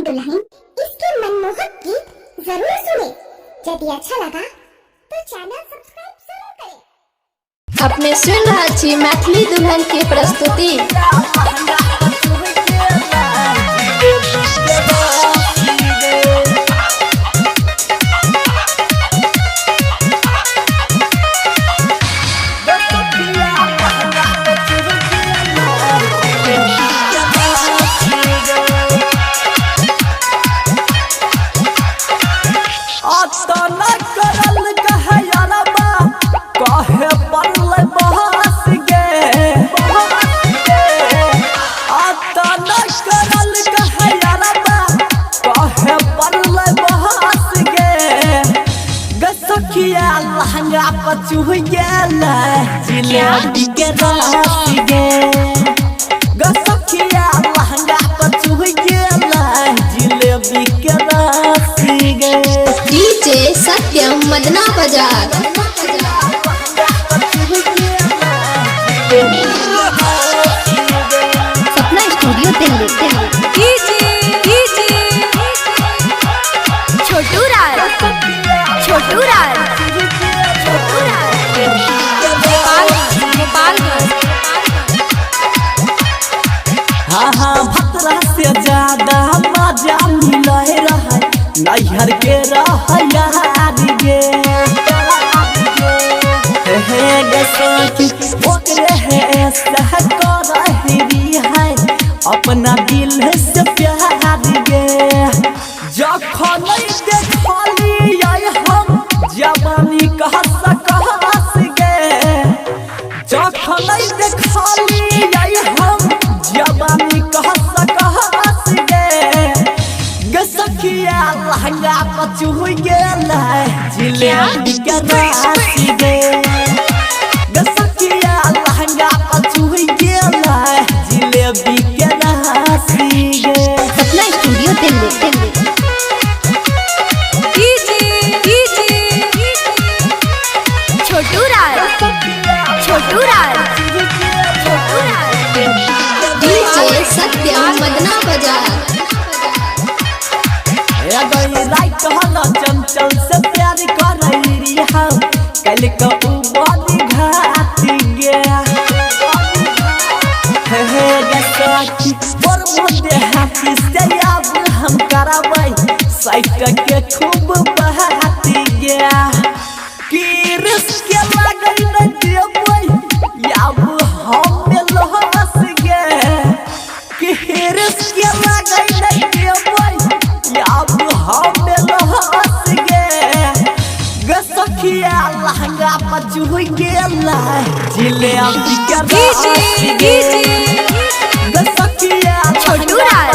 दुल्हन इसके मनमोहक गीत जरूर सुने। यदि अच्छा लगा तो चैनल सब्सक्राइब जरूर करें। अपने सुन रहा छी मैथिली दुल्हन की प्रस्तुति। लहंगा पचू गेला जिलेबी के रस गे गसखिया लहंगा पचू गेला जिलेबी के रस गे। डीजे सत्यम मदना बाजार। सपना स्टूडियो दिल्ली। छोटू राज हाँ भतरा से ज्यादा मजा मिले रहा नैहर के यार गे ओकरे है सहरी है अपना दिल से प्यार गे जखन देखली हम जवानी कहस गे जखन देखली हम जवानी कहस गे गसखिया लहंगा पचू गेला जिलेबी के रस गे गसखिया लहंगा पचू गेला जिलेबी के रस गे। सपना स्टूडियो दिल्ली। छोटू राज डीजे सत्यम मदना बाजार। चंचल से प्यार करैरी हम कल बड़ी घाटी गया हाथी से अब हम करबै साइट के खूब बहाती गया कि रिस्क लगे न देबै अब हम लहस गे कि रिस्क लगे न देबै अब हम लहस गे गसखिया लहंगा पचू गेला जिलेबी के रस गे गसखिया छोटू राज